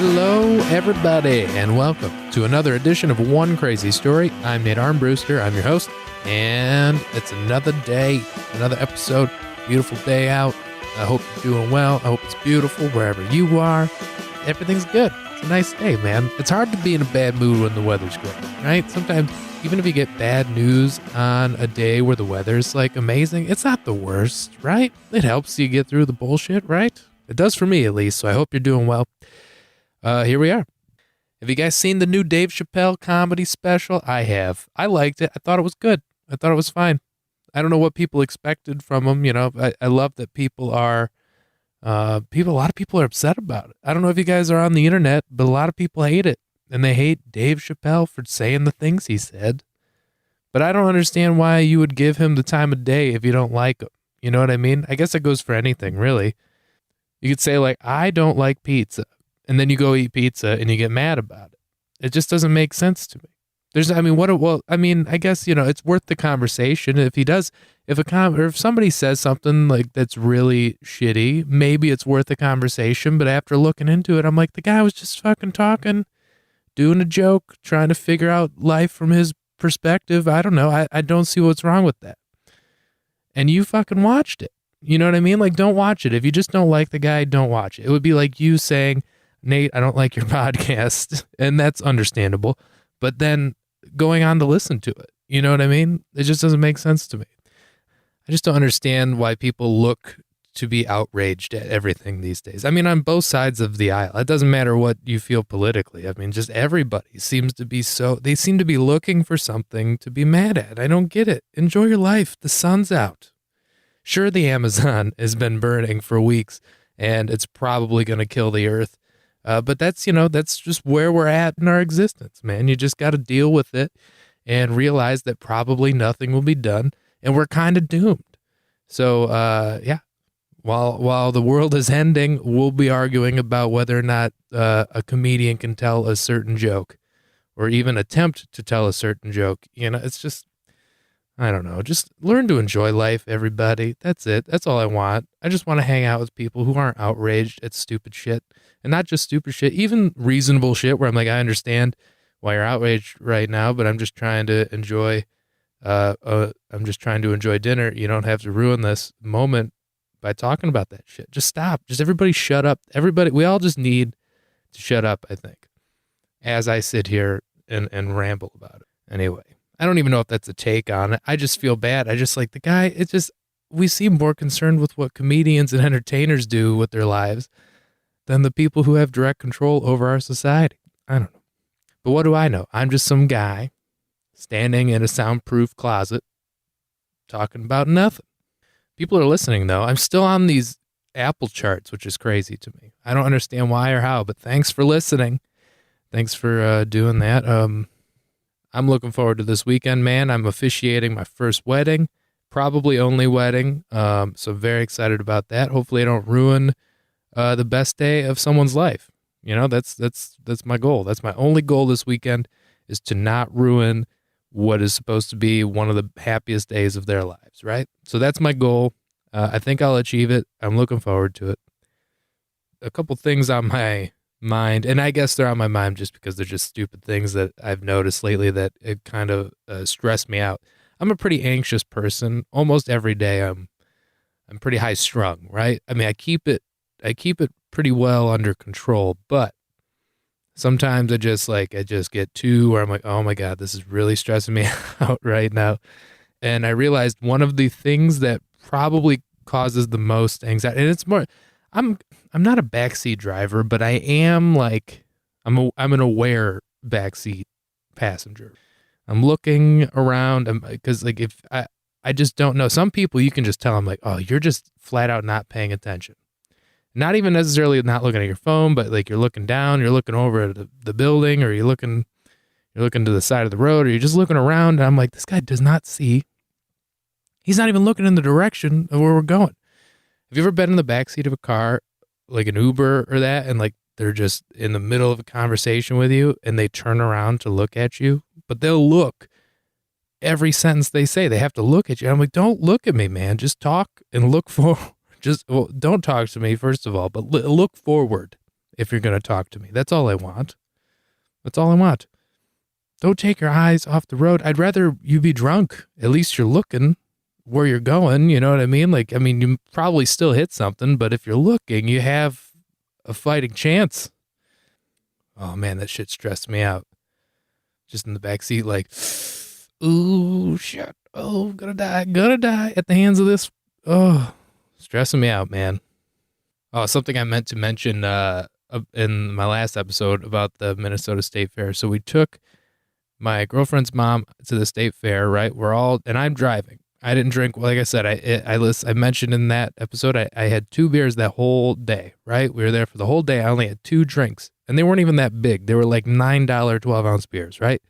Hello, everybody, and welcome to another edition of One Crazy Story. I'm Nate Armbruster. I'm your host, and it's another day, another episode. Beautiful day out. I hope you're doing well. I hope it's beautiful wherever you are. Everything's good. It's a nice day, man. It's hard to be in a bad mood when the weather's good, right? Sometimes, even if you get bad news on a day where the weather's like amazing, it's not the worst, right? It helps you get through the bullshit, right? It does for me, at least, so I hope you're doing well. Here we are. Have you guys seen the new Dave Chapelle comedy special? I have. I liked it. I thought it was good. I thought it was fine. I don't know what people expected from him. You know, I love that people are, a lot of people are upset about it. I don't know if you guys are on the internet, but a lot of people hate it. And they hate Dave Chapelle for saying the things he said. But I don't understand why you would give him the time of day if you don't like him. You know what I mean? I guess it goes for anything, really. You could say, like, I don't like pizza. And then you go eat pizza and you get mad about it. It just doesn't make sense to me. I guess, you know, it's worth the conversation. If he does, if somebody says something like that's really shitty, maybe it's worth the conversation. But after looking into it, I'm like, the guy was just fucking talking, doing a joke, trying to figure out life from his perspective. I don't know. I don't see what's wrong with that. And you fucking watched it. You know what I mean? Like, don't watch it. If you just don't like the guy, don't watch it. It would be like you saying, Nate, I don't like your podcast, and that's understandable, but then going on to listen to it, you know what I mean? It just doesn't make sense to me. I just don't understand why people look to be outraged at everything these days. I mean, on both sides of the aisle, it doesn't matter what you feel politically. I mean, just everybody seems to be they seem to be looking for something to be mad at. I don't get it. Enjoy your life. The sun's out. Sure, the Amazon has been burning for weeks, and it's probably going to kill the earth. But that's just where we're at in our existence, man. You just got to deal with it and realize that probably nothing will be done, and we're kind of doomed. So, yeah, while the world is ending, we'll be arguing about whether or not a comedian can tell a certain joke or even attempt to tell a certain joke. You know, it's just, I don't know. Just learn to enjoy life, everybody. That's it. That's all I want. I just want to hang out with people who aren't outraged at stupid shit. And not just stupid shit, even reasonable shit where I'm like, I understand why you're outraged right now, but I'm just trying to enjoy dinner. You don't have to ruin this moment by talking about that shit. Just stop. Just everybody shut up. Everybody, we all just need to shut up, I think, as I sit here and ramble about it. Anyway, I don't even know if that's a take on it. I just feel bad. I just like the guy. We seem more concerned with what comedians and entertainers do with their lives than the people who have direct control over our society. I don't know. But what do I know? I'm just some guy standing in a soundproof closet talking about nothing. People are listening, though. I'm still on these Apple charts, which is crazy to me. I don't understand why or how, but thanks for listening. Thanks for doing that. I'm looking forward to this weekend, man. I'm officiating my first wedding, probably only wedding. So very excited about that. Hopefully I don't ruin the best day of someone's life. You know, that's my goal. That's my only goal this weekend, is to not ruin what is supposed to be one of the happiest days of their lives, right? So that's my goal. I think I'll achieve it. I'm looking forward to it. A couple things on my mind, and I guess they're on my mind just because they're just stupid things that I've noticed lately that it kind of stress me out. I'm a pretty anxious person. Almost every day I'm pretty high strung, right? I mean, I keep it pretty well under control, but sometimes I just get too where I'm like, oh my God, this is really stressing me out right now. And I realized one of the things that probably causes the most anxiety, and it's more, I'm not a backseat driver, but I am like, I'm an aware backseat passenger. I'm looking around because like if I just don't know. Some people you can just tell them like, oh, you're just flat out not paying attention. Not even necessarily not looking at your phone, but like you're looking down, you're looking over at the building, or you're looking to the side of the road, or you're just looking around. And I'm like, this guy does not see. He's not even looking in the direction of where we're going. Have you ever been in the backseat of a car, like an Uber or that, and like they're just in the middle of a conversation with you and they turn around to look at you, but they'll look every sentence they say. They have to look at you. I'm like, don't look at me, man. Just talk and look forward. Don't talk to me, first of all, but look forward if you're going to talk to me. That's all I want. That's all I want. Don't take your eyes off the road. I'd rather you be drunk. At least you're looking where you're going. You know what I mean? Like, I mean, you probably still hit something, but if you're looking, you have a fighting chance. Oh man, that shit stressed me out. Just in the back seat, like, ooh, shit. Oh, gonna die at the hands of this. Oh, stressing me out, man. Oh, something I meant to mention in my last episode about the Minnesota State Fair. So we took my girlfriend's mom to the state fair, right? And I'm driving. I didn't drink. Like I said, I mentioned in that episode, I had 2 beers that whole day, right? We were there for the whole day. I only had 2 drinks, and they weren't even that big. They were like $9 12-ounce beers, right?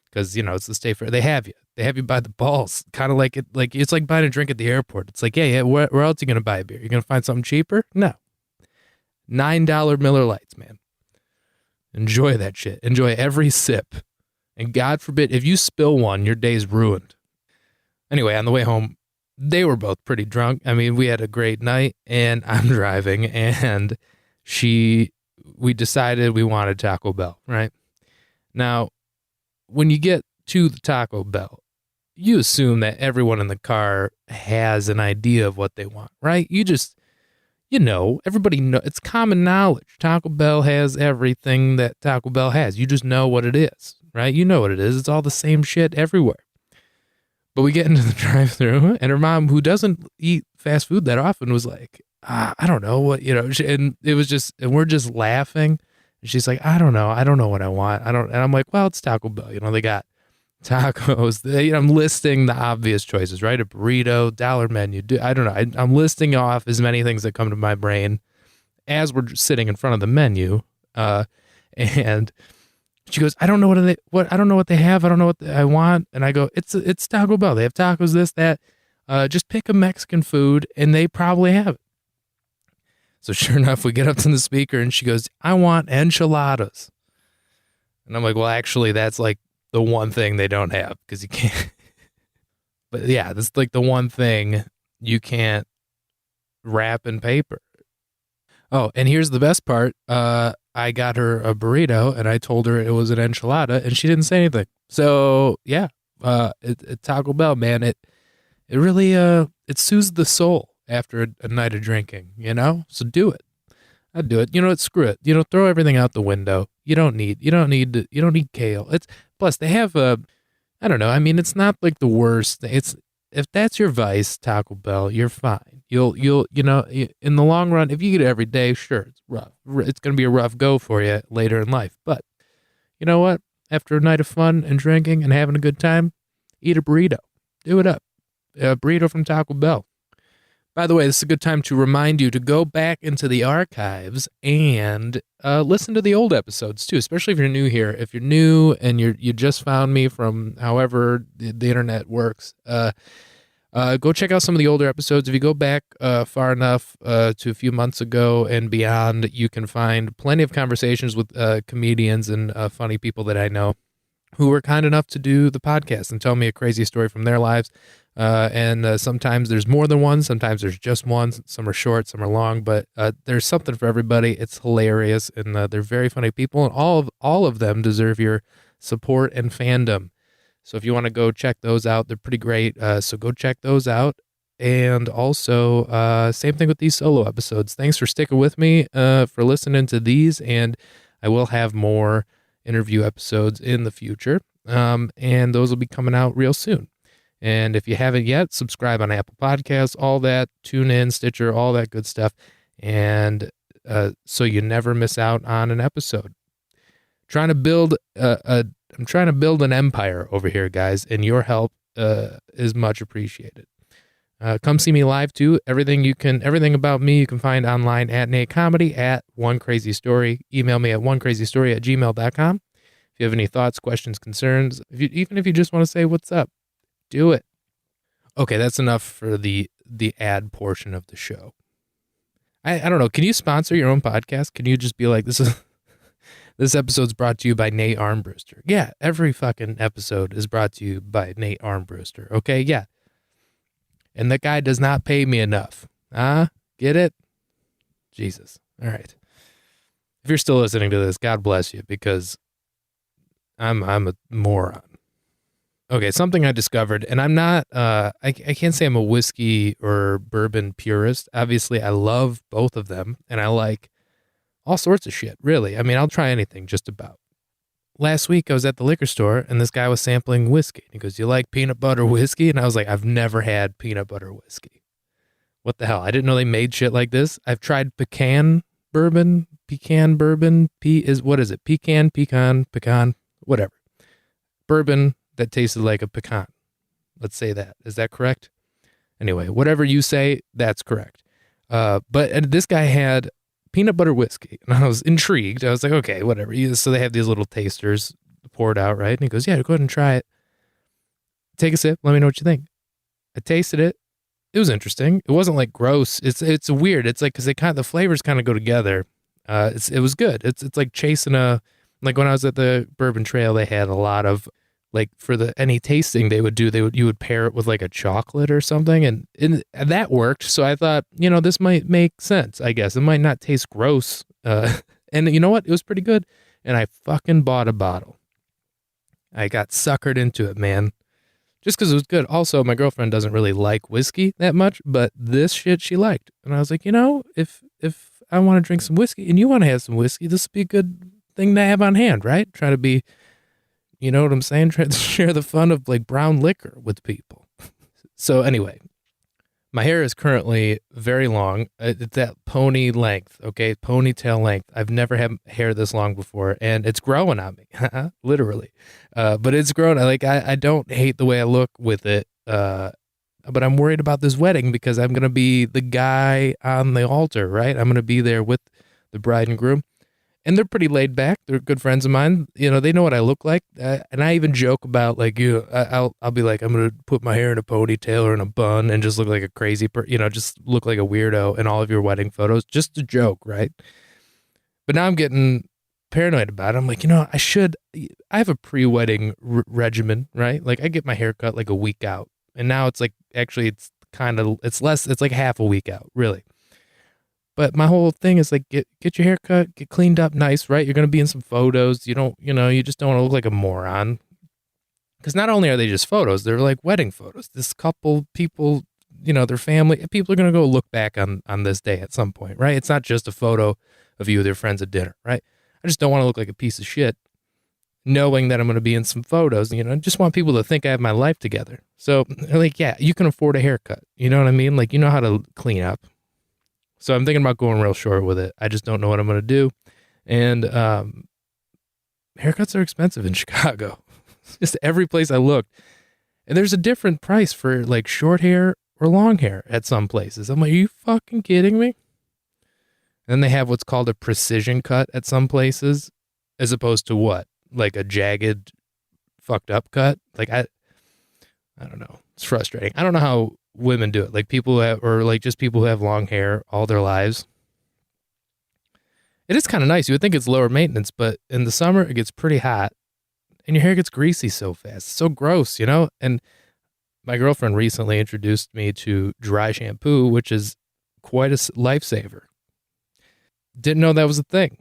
Because, it's the state fair. They have you by the balls, kind of like it's like buying a drink at the airport. It's like, yeah, where else are you going to buy a beer? You're going to find something cheaper? No. $9 Miller Lights, man. Enjoy that shit. Enjoy every sip. And God forbid, if you spill one, your day's ruined. Anyway, on the way home, they were both pretty drunk. I mean, we had a great night, and I'm driving, and we decided we wanted Taco Bell, right? Now, when you get to the Taco Bell, you assume that everyone in the car has an idea of what they want, right? Everybody knows. It's common knowledge. Taco Bell has everything that Taco Bell has. You just know what it is, right? You know what it is. It's all the same shit everywhere. But we get into the drive-thru, and her mom, who doesn't eat fast food that often, was like, I don't know what, and we're just laughing. And she's like, I don't know what I want. And I'm like, well, it's Taco Bell. They got tacos. I'm listing the obvious choices, right? A burrito, dollar menu. I don't know. I'm listing off as many things that come to my brain as we're sitting in front of the menu. And she goes, I don't know what I don't know what they have. I don't know what I want. And I go, it's Taco Bell. They have tacos, this, that. Just pick a Mexican food, and they probably have it. So sure enough, we get up to the speaker, and she goes, I want enchiladas. And I'm like, well, actually, that's like the one thing they don't have, because you can't. But yeah, that's like the one thing you can't wrap in paper. Oh, and here's the best part. I got her a burrito, and I told her it was an enchilada, and she didn't say anything. So yeah, Taco Bell, man, it really it soothes the soul after a night of drinking, So do it. I'd do it. Screw it. Throw everything out the window. You don't need kale. Plus they have I don't know. I mean, it's not like the worst. If that's your vice, Taco Bell, you're fine. You'll in the long run, if you eat it every day, sure, it's rough. It's going to be a rough go for you later in life. But you know what? After a night of fun and drinking and having a good time, eat a burrito. Do it up. A burrito from Taco Bell. By the way, this is a good time to remind you to go back into the archives and listen to the old episodes too, especially if you're new here. If you're new and you just found me from however the internet works, go check out some of the older episodes. If you go back far enough to a few months ago and beyond, you can find plenty of conversations with comedians and funny people that I know who were kind enough to do the podcast and tell me a crazy story from their lives. And sometimes there's more than one. Sometimes there's just one. Some are short, some are long, but there's something for everybody. It's hilarious, and they're very funny people, and all of them deserve your support and fandom. So if you want to go check those out, they're pretty great. So go check those out. And also, same thing with these solo episodes. Thanks for sticking with me, for listening to these, and I will have more interview episodes in the future, and those will be coming out real soon. And if you haven't yet, subscribe on Apple Podcasts, all that, TuneIn, Stitcher, all that good stuff, and so you never miss out on an episode. I'm trying to build an empire over here, guys, and your help is much appreciated. Come see me live too. Everything about me you can find online at Nate Comedy, at One Crazy Story. Email me at onecrazystory@gmail.com. If you have any thoughts, questions, concerns, even if you just want to say what's up, do it. Okay, that's enough for the ad portion of the show. I don't know. Can you sponsor your own podcast? Can you just be like, this episode's brought to you by Nate Armbruster? Yeah, every fucking episode is brought to you by Nate Armbruster. Okay, yeah. And that guy does not pay me enough. Get it? Jesus. All right. If you're still listening to this, God bless you, because I'm a moron. Okay, something I discovered, and I'm not, I can't say I'm a whiskey or bourbon purist. Obviously, I love both of them, and I like all sorts of shit, really. I mean, I'll try anything, just about. Last week, I was at the liquor store, and this guy was sampling whiskey. He goes, "You like peanut butter whiskey?" And I was like, "I've never had peanut butter whiskey. What the hell? I didn't know they made shit like this. I've tried pecan bourbon, what is it? Pecan, whatever. Bourbon that tasted like a pecan. Let's say that. Is that correct? Anyway, whatever you say, that's correct. But this guy had peanut butter whiskey, and I was intrigued. I was like, okay, whatever. So they have these little tasters poured out, right? And he goes, "Yeah, go ahead and try it. Take a sip. Let me know what you think." I tasted it. It was interesting. It wasn't like gross. It's weird. It's like, because the flavors kind of go together. It was good. It's like chasing like when I was at the Bourbon Trail, they had a lot of, like, for any tasting you would pair it with like a chocolate or something, and that worked. So I thought, this might make sense. I guess it might not taste gross. And you know what? It was pretty good. And I fucking bought a bottle. I got suckered into it, man. Just because it was good. Also, my girlfriend doesn't really like whiskey that much, but this shit she liked. And I was like, if I want to drink some whiskey and you want to have some whiskey, this would be a good thing to have on hand, right? Try to be, you know what I'm saying? Try to share the fun of like brown liquor with people. So anyway, my hair is currently very long. It's that pony length, okay? Ponytail length. I've never had hair this long before, and it's growing on me, literally. But it's growing. I don't hate the way I look with it, but I'm worried about this wedding because I'm going to be the guy on the altar, right? I'm going to be there with the bride and groom. And they're pretty laid back. They're good friends of mine. They know what I look like. And I even joke about, like, I'll be like, I'm going to put my hair in a ponytail or in a bun and just look like a crazy just look like a weirdo in all of your wedding photos. Just a joke, right? But now I'm getting paranoid about it. I'm like, I have a pre-wedding regimen, right? Like, I get my hair cut like a week out. And now it's like, actually, it's like half a week out, really. But my whole thing is like, get your hair cut, get cleaned up nice, right? You're going to be in some photos. You just don't want to look like a moron. Because not only are they just photos, they're like wedding photos. This couple, people, their family, people are going to go look back on this day at some point, right? It's not just a photo of you with your friends at dinner, right? I just don't want to look like a piece of shit knowing that I'm going to be in some photos. I just want people to think I have my life together. So they're like, yeah, you can afford a haircut. You know what I mean? Like, you know how to clean up. So I'm thinking about going real short with it. I just don't know what I'm going to do. And haircuts are expensive in Chicago. Just every place I looked. And there's a different price for like short hair or long hair at some places. I'm like, are you fucking kidding me? And then they have what's called a precision cut at some places, as opposed to what? Like a jagged, fucked up cut? Like, I don't know. It's frustrating. I don't know how women do it, like people who have, or like just people who have long hair all their lives. It is kind of nice. You would think it's lower maintenance, but in the summer it gets pretty hot and your hair gets greasy so fast. It's so gross, And my girlfriend recently introduced me to dry shampoo, which is quite a lifesaver. Didn't know that was a thing.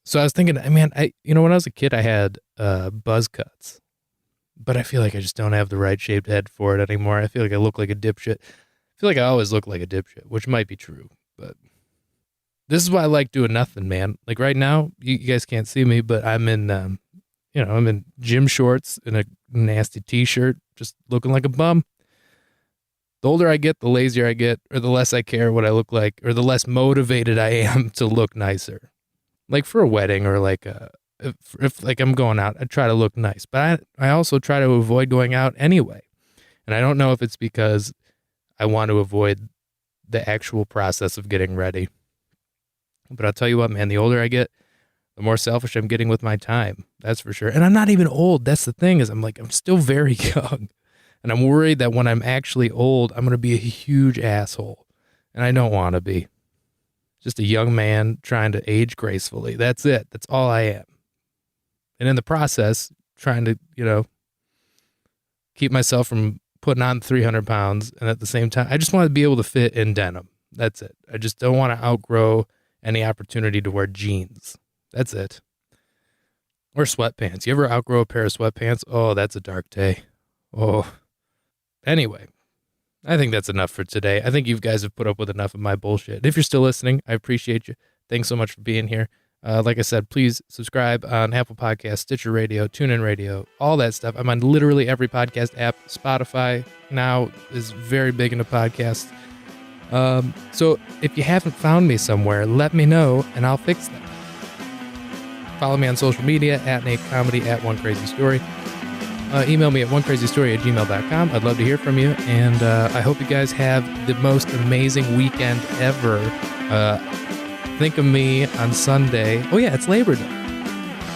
So I was thinking, man, when I was a kid, I had buzz cuts. But I feel like I just don't have the right shaped head for it anymore. I feel like I look like a dipshit. I feel like I always look like a dipshit, which might be true. But this is why I like doing nothing, man. Like right now, you guys can't see me, but I'm in, I'm in gym shorts and a nasty t-shirt, just looking like a bum. The older I get, the lazier I get, or the less I care what I look like, or the less motivated I am to look nicer. Like for a wedding or like if like I'm going out, I try to look nice, but I also try to avoid going out anyway. And I don't know if it's because I want to avoid the actual process of getting ready. But I'll tell you what, man, the older I get, the more selfish I'm getting with my time. That's for sure. And I'm not even old. That's the thing, is I'm still very young. And I'm worried that when I'm actually old, I'm going to be a huge asshole. And I don't want to be. Just a young man trying to age gracefully. That's it. That's all I am. And in the process, trying to, keep myself from putting on 300 pounds. And at the same time, I just want to be able to fit in denim. That's it. I just don't want to outgrow any opportunity to wear jeans. That's it. Or sweatpants. You ever outgrow a pair of sweatpants? Oh, that's a dark day. Oh. Anyway, I think that's enough for today. I think you guys have put up with enough of my bullshit. And if you're still listening, I appreciate you. Thanks so much for being here. Like I said, please subscribe on Apple Podcasts, Stitcher Radio, TuneIn Radio, all that stuff. I'm on literally every podcast app. Spotify now is very big into podcasts. So if you haven't found me somewhere, let me know and I'll fix that. Follow me on social media at Nate Comedy, at One Crazy Story. Email me at onecrazystory@gmail.com. I'd love to hear from you. And I hope you guys have the most amazing weekend ever. Think of me on Sunday. Oh yeah, it's Labor Day.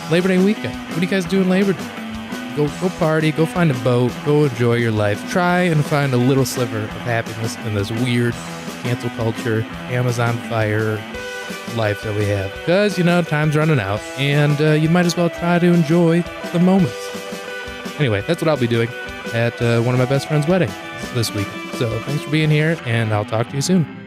Labor Day weekend. What are you guys doing Labor Day? Go party, go find a boat, go enjoy your life. Try and find a little sliver of happiness in this weird cancel culture, Amazon fire life that we have. Because, time's running out, and you might as well try to enjoy the moments. Anyway, that's what I'll be doing at one of my best friend's weddings this week. So thanks for being here, and I'll talk to you soon.